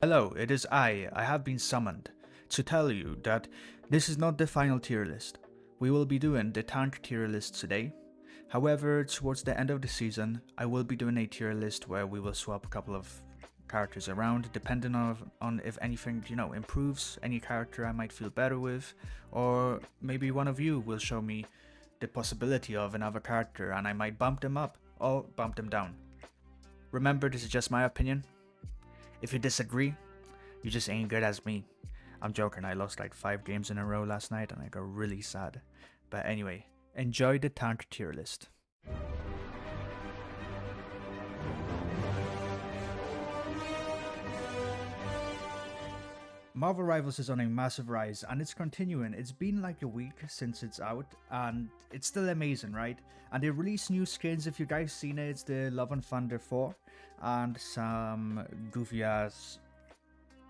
Hello, it is I have been summoned to tell you that this is not the final tier list. We will be doing the tank tier list today. However, towards the end of the season, I will be doing a tier list where we will swap a couple of characters around depending on if anything, improves, any character I might feel better with, or maybe one of you will show me the possibility of another character and I might bump them up or bump them down. Remember, this is just my opinion. If you disagree, you just ain't good as me. I'm joking, I lost like 5 games in a row last night and I got really sad. But anyway, enjoy the tank tier list. Marvel Rivals is on a massive rise and it's continuing. It's been like a week since it's out and it's still amazing, right? And they released new skins. If you guys seen it, it's the Love and Thunder 4 and some goofy ass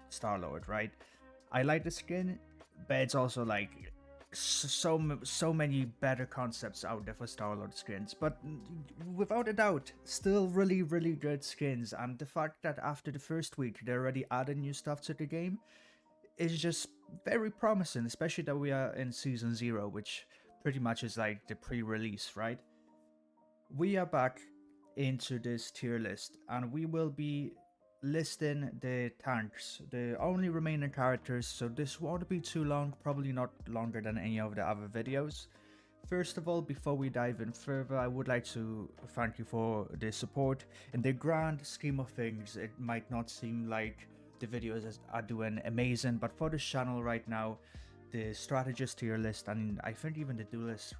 Star-Lord, right? I like the skin, but it's also like so many better concepts out there for Star-Lord skins. But without a doubt, still really good skins. And the fact that after the first week they already added new stuff to the game is just very promising, especially that we are in season 0, which pretty much is like the pre-release, right? We are back into this tier list and we will be listing the tanks, the only remaining characters, so this won't be too long, probably not longer than any of the other videos. First of all, before we dive in further, I would like to thank you for the support. In the grand scheme of things, it might not seem like the videos are doing amazing, but for this channel right now, the strategist tier list and I think even the duelist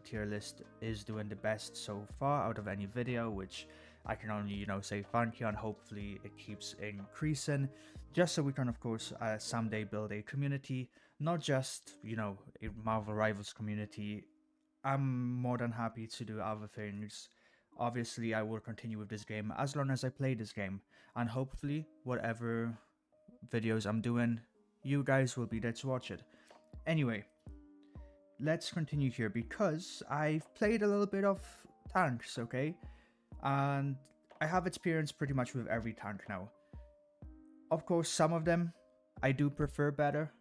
tier list is doing the best so far out of any video, which I can only say thank you, and hopefully it keeps increasing, just so we can of course someday build a community, not just a Marvel Rivals community. I'm more than happy to do other things. Obviously I will continue with this game as long as I play this game, and hopefully whatever videos I'm doing, you guys will be there to watch it. Anyway, let's continue here because I've played a little bit of tanks, okay? And I have experience pretty much with every tank now. Of course, some of them I do prefer better,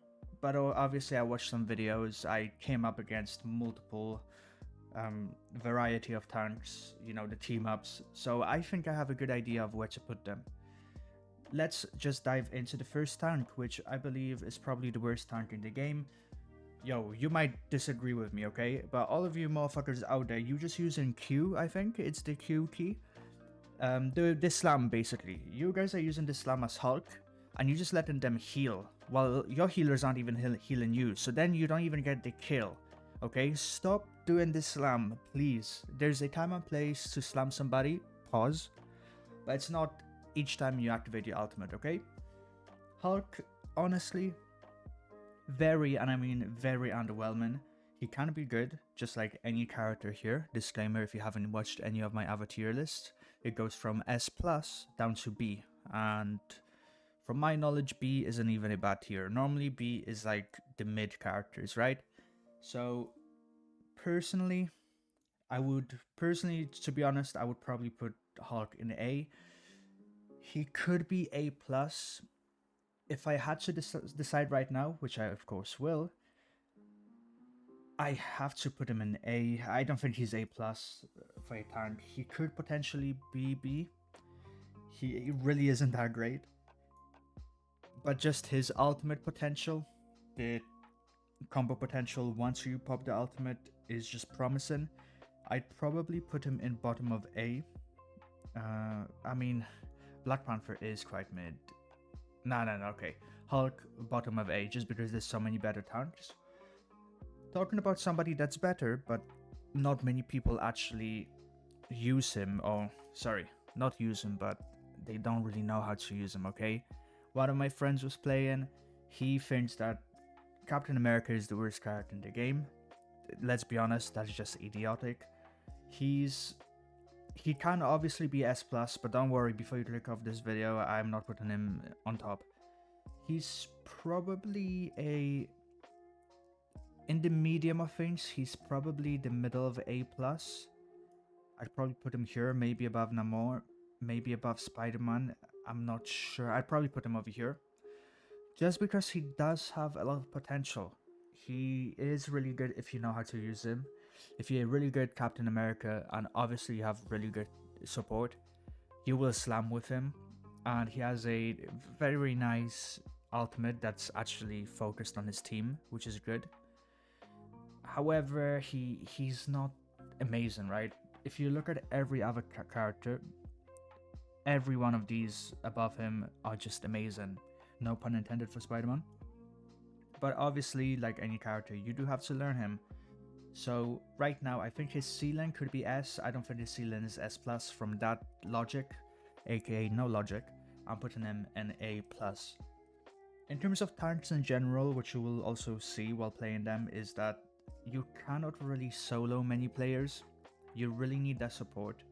but obviously I watched some videos, I came up against multiple variety of tanks, the team ups, so I think I have a good idea of where to put them. Let's just dive into the first tank, which I believe is probably the worst tank in the game. Yo, you might disagree with me, okay? But all of you motherfuckers out there, you just using Q, I think? It's the Q key. The slam, basically. You guys are using the slam as Hulk, and you're just letting them heal, while your healers aren't even healing you, so then you don't even get the kill, okay? Stop doing the slam, please. There's a time and place to slam somebody, pause, but it's not each time you activate your ultimate, okay? Hulk, honestly, very, and I mean very underwhelming. He can be good, just like any character here. Disclaimer, if you haven't watched any of my other tier lists, it goes from S plus down to B, and from my knowledge, B isn't even a bad tier. Normally B is like the mid characters, right? So personally, to be honest, I would probably put Hulk in A. He could be A plus. If I had to decide right now, which I of course will, I have to put him in A. I don't think he's A plus for a tank. He could potentially be B. He really isn't that great. But just his ultimate potential, the combo potential once you pop the ultimate, is just promising. I'd probably put him in bottom of A. I mean, Black Panther is quite mid. No, okay. Hulk, bottom of A, just because there's so many better tanks. Talking about somebody that's better, but not many people actually use him, or sorry, not use him, but they don't really know how to use him, okay? One of my friends was playing, he thinks that Captain America is the worst character in the game. Let's be honest, that's just idiotic. He can obviously be S+, but don't worry, before you click off this video, I'm not putting him on top. He's probably in the medium of things, he's probably the middle of A+. I'd probably put him here, maybe above Namor, maybe above Spider-Man. I'm not sure. I'd probably put him over here. Just because he does have a lot of potential. He is really good if you know how to use him. If you're a really good Captain America and obviously you have really good support, you will slam with him. And he has a very, very nice ultimate that's actually focused on his team, which is good. However, he's not amazing, right? If you look at every other character, every one of these above him are just amazing. No pun intended for Spider-Man. But obviously, like any character, you do have to learn him. So right now, I think his ceiling could be S. I don't think his ceiling is S+. From that logic, aka no logic, I'm putting him in A+. In terms of tanks in general, which you will also see while playing them, is that you cannot really solo many players. You really need that support.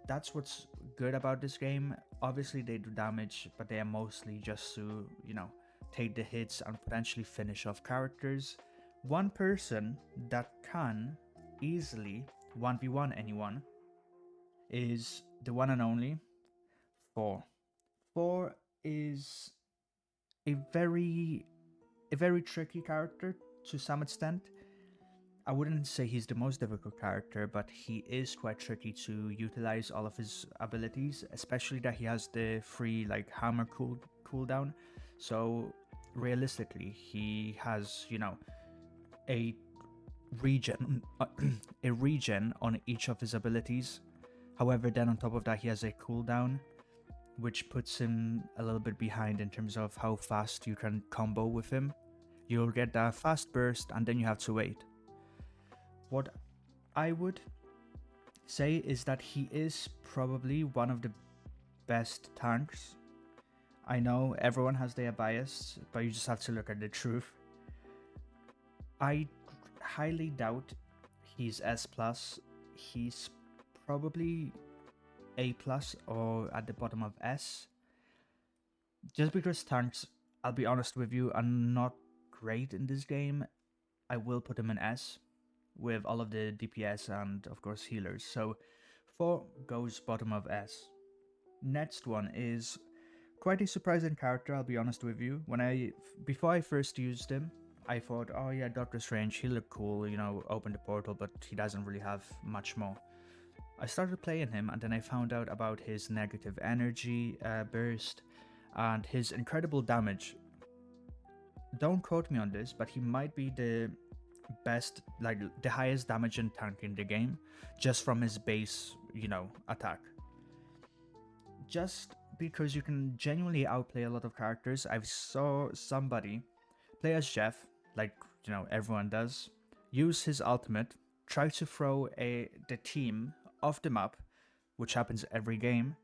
That's what's good about this game. Obviously they do damage, but they are mostly just to, take the hits and potentially finish off characters. One person that can easily 1v1 anyone is the one and only Thor. Thor is a very tricky character to some extent. I wouldn't say he's the most difficult character, but he is quite tricky to utilize all of his abilities, especially that he has the free hammer cooldown. So realistically, he has, a regen a regen on each of his abilities. However, then on top of that, he has a cooldown, which puts him a little bit behind in terms of how fast you can combo with him. You'll get that fast burst and then you have to wait. What I would say is that he is probably one of the best tanks. I know everyone has their bias, but you just have to look at the truth. I highly doubt he's S+. He's probably A+ or at the bottom of S. Just because tanks, I'll be honest with you, are not great in this game, I will put him in S, with all of the DPS and of course healers. So 4 goes bottom of S. Next one is quite a surprising character, I'll be honest with you. Before I first used him, I thought, oh yeah, Doctor Strange, he looked cool, open the portal, but he doesn't really have much more. I started playing him and then I found out about his negative energy burst and his incredible damage. Don't quote me on this, but he might be the best, the highest damaging tank in the game, just from his base, attack. Just because you can genuinely outplay a lot of characters. I saw somebody play as Jeff, everyone does, use his ultimate, try to throw the team off the map, which happens every game.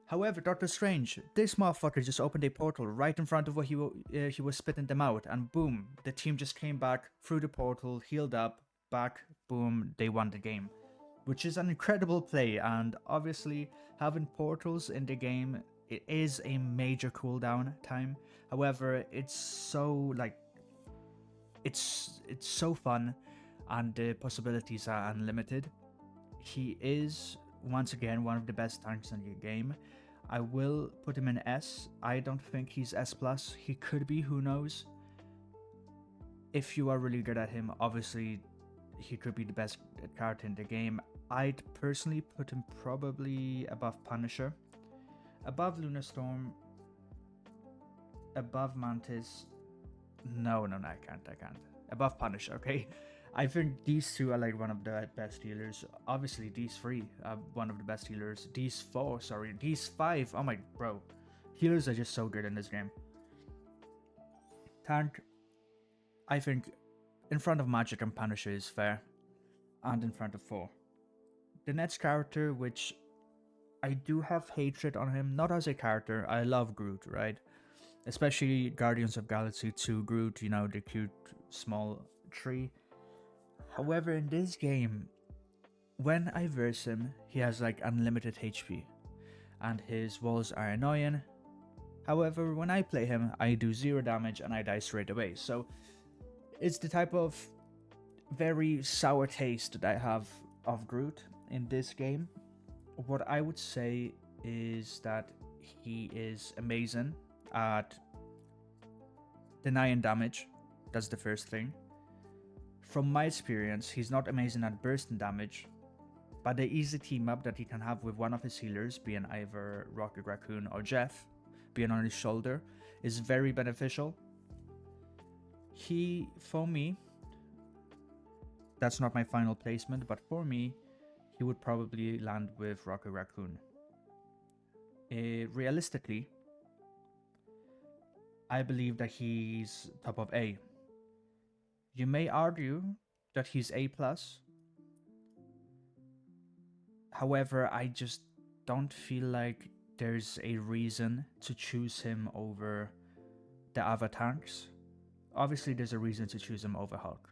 However, Doctor Strange, this motherfucker just opened a portal right in front of where he was spitting them out, and boom, the team just came back through the portal, healed up, back, boom, they won the game. Which is an incredible play, and obviously having portals in the game, it is a major cooldown time. However, it's so it's so fun, and the possibilities are unlimited. He is once again one of the best tanks in the game. I will put him in S. I don't think he's S+. He could be, who knows. If you are really good at him, obviously he could be the best character in the game. I'd personally put him probably above Punisher, above Lunarstorm, above Mantis. No, I can't. Above Punisher, okay? I think these two are one of the best healers. Obviously, these 3 are one of the best healers. These 4, sorry. These 5, oh my, bro. Healers are just so good in this game. Tank, I think, in front of Magic and Punisher is fair. And in front of Thor. The next character, which I do have hatred on him, not as a character. I love Groot, right? Especially Guardians of Galaxy 2 Groot, the cute small tree. However, in this game, when I verse him, he has unlimited HP, and his walls are annoying. However, when I play him, I do 0 damage and I die straight away. So it's the type of very sour taste that I have of Groot in this game. What I would say is that he is amazing at denying damage. That's the first thing. From my experience, he's not amazing at bursting damage, but the easy team up that he can have with one of his healers, being either Rocket Raccoon or Jeff, being on his shoulder, is very beneficial. For me, that's not my final placement, but for me, he would probably land with Rocket Raccoon. Realistically, I believe that he's top of A. You may argue that he's A+. However, I just don't feel like there's a reason to choose him over the other tanks. Obviously, there's a reason to choose him over Hulk,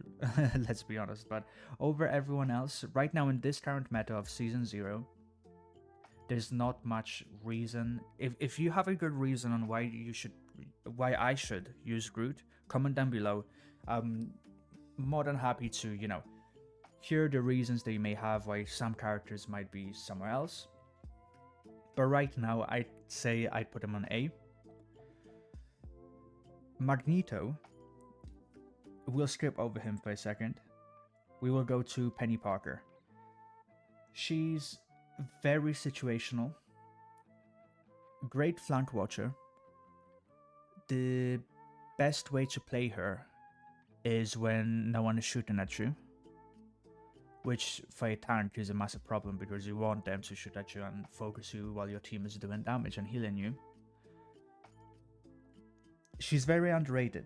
let's be honest, but over everyone else, right now in this current meta of Season 0, there's not much reason. If you have a good reason on why I should use Groot, comment down below. I'm more than happy to, hear the reasons that you may have why some characters might be somewhere else. But right now, I'd say I'd put him on A. Magneto, we'll skip over him for a second. We will go to Penny Parker. She's very situational. Great flank watcher. The best way to play her is when no one is shooting at you, which for a tank is a massive problem because you want them to shoot at you and focus you while your team is doing damage and healing you. She's very underrated.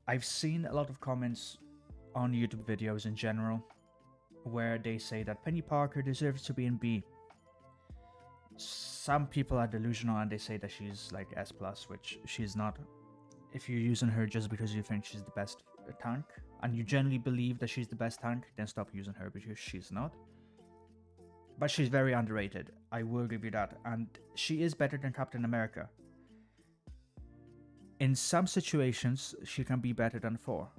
I've seen a lot of comments on YouTube videos in general where they say that Penny Parker deserves to be in B. Some people are delusional and they say that she's like S+, which she's not. If you're using her just because you think she's the best tank, and you genuinely believe that she's the best tank, then stop using her because she's not. But she's very underrated, I will give you that, and she is better than Captain America. In some situations, she can be better than Thor.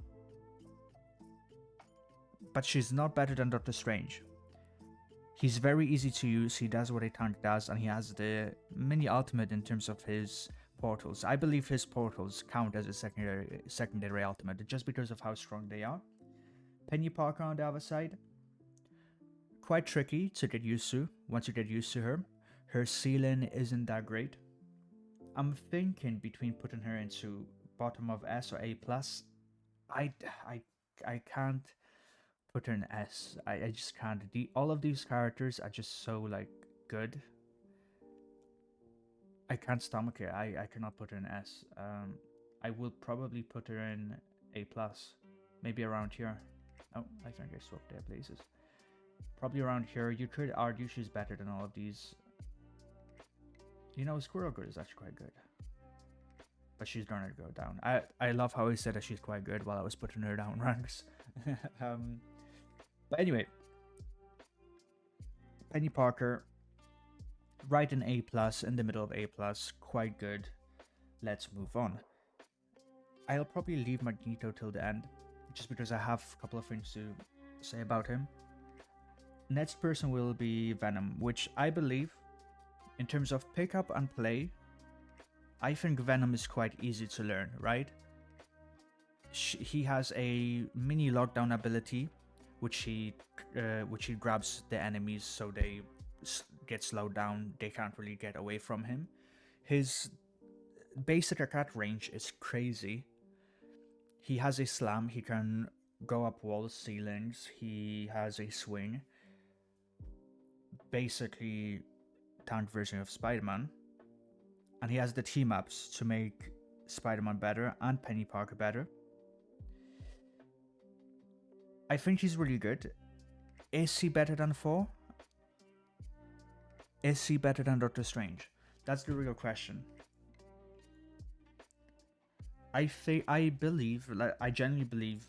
But she's not better than Doctor Strange. He's very easy to use, he does what a tank does, and he has the mini ultimate in terms of his portals. I believe his portals count as a secondary ultimate just because of how strong they are. Penny Parker on the other side, quite tricky to get used to once you get used to her. Her ceiling isn't that great. I'm thinking between putting her into bottom of S or A+. I can't put her in S. I just can't. All of these characters are just so like good. I can't stomach it. I cannot put her in S. I will probably put her in A+. Maybe around here. Oh, I think I swapped their places. Probably around here. You could argue she's better than all of these. Squirrel Girl is actually quite good. But she's gonna go down. I love how he said that she's quite good while I was putting her down ranks. But anyway. Penny Parker. Right in A+, in the middle of A+, quite good. Let's move on. I'll probably leave Magneto till the end, just because I have a couple of things to say about him. Next person will be Venom, which I believe, in terms of pickup and play, I think Venom is quite easy to learn, right? He has a mini lockdown ability, which he grabs the enemies so they get slowed down, they can't really get away from him. His basic attack range is crazy. He has a slam, he can go up walls, ceilings, he has a swing. Basically, tank version of Spider-Man. And he has the team-ups to make Spider-Man better and Penny Parker better. I think he's really good. Is he better than Thor? Is he better than Doctor Strange? That's the real question. I genuinely believe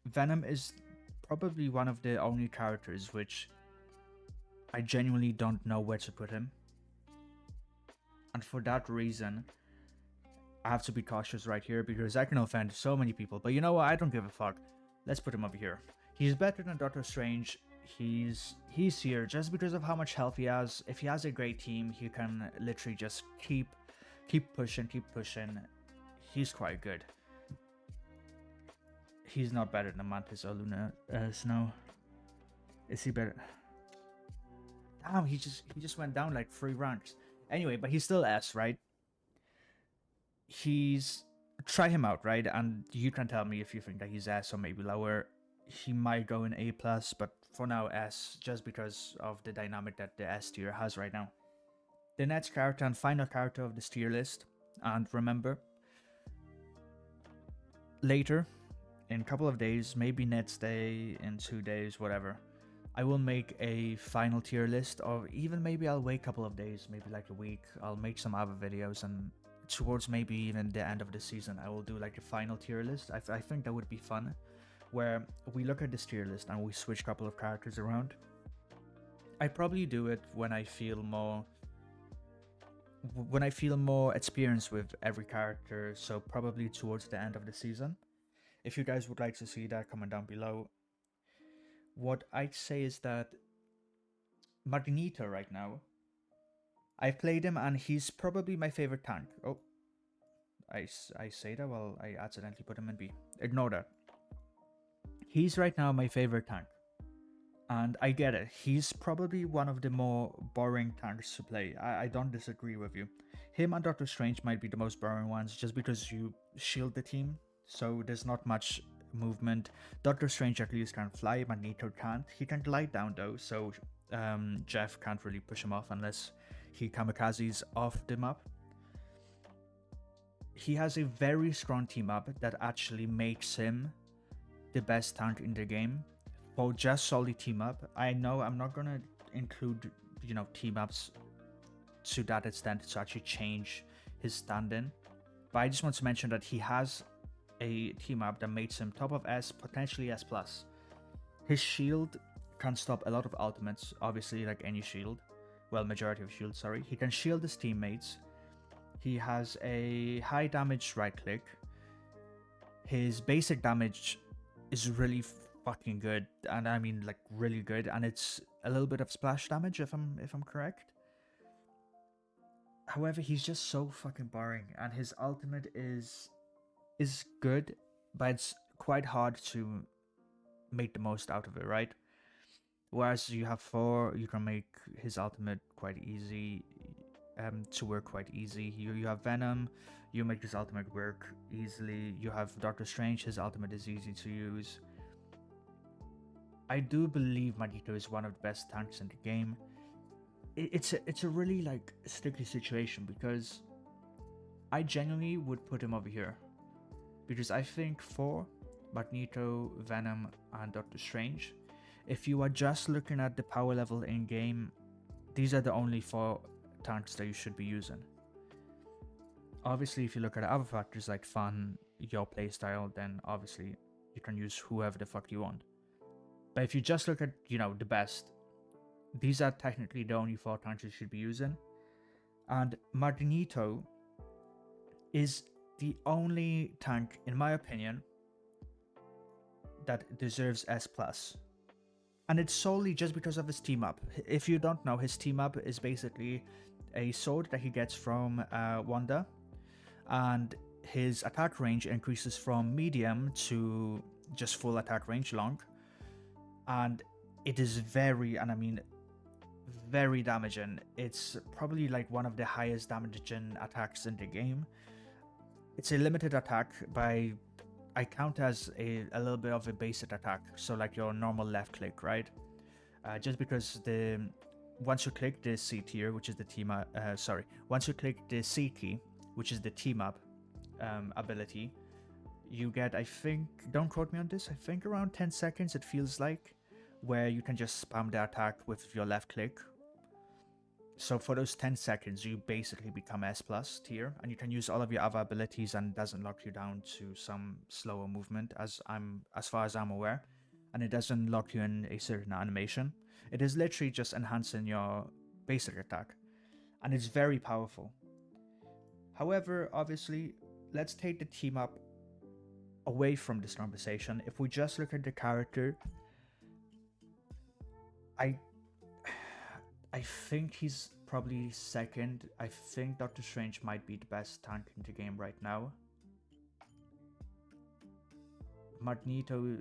Venom is probably one of the only characters which I genuinely don't know where to put him. And for that reason, I have to be cautious right here because I can offend so many people. But you know what? I don't give a fuck. Let's put him over here. He's better than Doctor Strange he's here just because of how much health he has. If he has a great team, he can literally just keep pushing, keep pushing. He's quite good. He's not better than Mantis or Luna Snow. Is he better? Damn, he just went down like 3 ranks. Anyway, but he's still S, right? Try him out, right? And you can tell me if you think that he's S or maybe lower. He might go in A+, but for now S, just because of the dynamic that the S tier has right now. The next character and final character of this tier list, and remember, later, in a couple of days, maybe next day, in 2 days, whatever, I will make a final tier list, or even maybe I'll wait a couple of days, maybe like a week. I'll make some other videos, and towards maybe even the end of the season, I will do like a final tier list. I think that would be fun, where we look at this tier list and we switch a couple of characters around. I probably do it when I feel more experience with every character, so probably towards the end of the season. If you guys would like to see that, comment down below. What I'd say is that Magneto right now, I've played him and he's probably my favorite tank. Oh, I say that while I accidentally put him in B. Ignore that. He's right now my favorite tank. And I get it, he's probably one of the more boring tanks to play. I don't disagree with you. Him and Doctor Strange might be the most boring ones just because you shield the team, so there's not much movement. Doctor Strange at least can fly, Magneto can't. He can glide down though, so Jeff can't really push him off unless he kamikazes off the map. He has a very strong team up that actually makes him the best tank in the game. For just solely team up, I know I'm not gonna include, team ups to that extent to actually change his stand-in, but I just want to mention that he has a team up that makes him top of S, potentially S+. His shield can stop a lot of ultimates, obviously, like any shield. Well, majority of shields, sorry. He can shield his teammates. He has a high damage right click. His basic damage is really fucking good, and I mean like really good, and it's a little bit of splash damage if I'm correct. However, he's just so fucking boring, and his ultimate is good, but it's quite hard to make the most out of it, right? Whereas you have Thor, you can make his ultimate quite easy to work quite easy. You have Venom, you make his ultimate work easily. You have Doctor Strange, his ultimate is easy to use. I do believe Magneto is one of the best tanks in the game. It's a really like sticky situation because I genuinely would put him over here, because I think Thor, Magneto, Venom, and Doctor Strange, if you are just looking at the power level in game, these are the only 4 tanks that you should be using. Obviously, if you look at other factors like fun, your playstyle, then obviously you can use whoever the fuck you want. But if you just look at, the best, these are technically the only 4 tanks you should be using. And Magneto is the only tank, in my opinion, that deserves S+. And it's solely just because of his team up. If you don't know, his team up is basically a sword that he gets from Wanda. And his attack range increases from medium to just full attack range long. And it is very damaging. It's probably like one of the highest damaging attacks in the game. It's a limited attack by, I count as a little bit of a basic attack, so like your normal left click, right? Just because once you click the C tier, which is the team once you click the C key, which is the team up ability, you get, I think, don't quote me on this, I think around 10 seconds it feels like, where you can just spam the attack with your left click. So for those 10 seconds, you basically become S+ tier, and you can use all of your other abilities, and it doesn't lock you down to some slower movement, as far as I'm aware, and it doesn't lock you in a certain animation. It is literally just enhancing your basic attack, and it's very powerful. However, obviously, let's take the team up away from this conversation. If we just look at the character, I I think he's probably second. I think Doctor Strange might be the best tank in the game right now. Magneto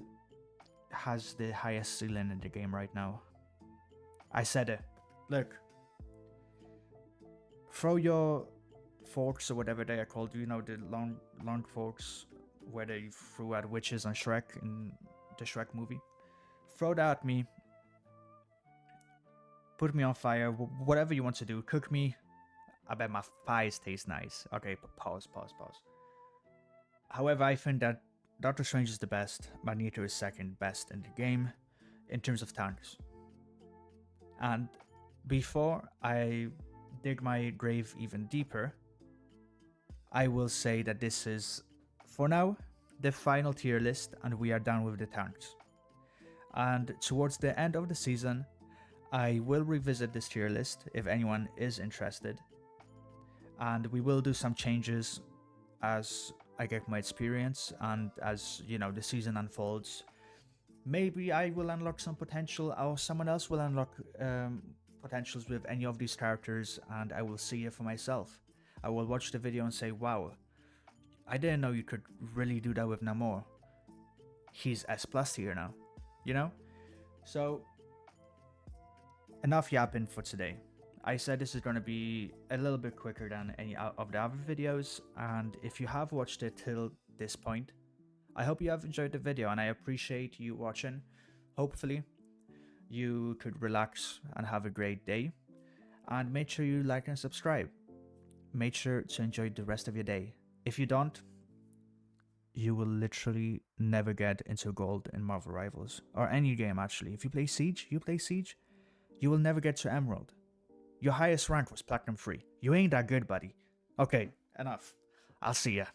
has the highest ceiling in the game right now. I said it. Look, throw your forks or whatever they are called. You know, the long forks where they threw at witches on Shrek in the Shrek movie. Throw that at me. Put me on fire. Whatever you want to do. Cook me. I bet my thighs taste nice. Okay, pause. However, I think that Doctor Strange is the best. Magneto is second best in the game in terms of tanks. And before I dig my grave even deeper, I will say that this is, for now, the final tier list, and we are done with the tanks. And towards the end of the season, I will revisit this tier list if anyone is interested. And we will do some changes as I get my experience and as, you know, the season unfolds. Maybe I will unlock some potential, or someone else will unlock potentials with any of these characters, and I will see it for myself. I will watch the video and say, wow, I didn't know you could really do that with Namor. He's S+ here now, you know? So, enough yapping for today. I said this is going to be a little bit quicker than any of the other videos, and if you have watched it till this point, I hope you have enjoyed the video and I appreciate you watching. Hopefully, you could relax and have a great day, and make sure you like and subscribe. Make sure to enjoy the rest of your day. If you don't, you will literally never get into gold in Marvel Rivals, or any game actually. If you play Siege, you will never get to Emerald. Your highest rank was Platinum 3. You ain't that good, buddy. Okay, enough. I'll see ya.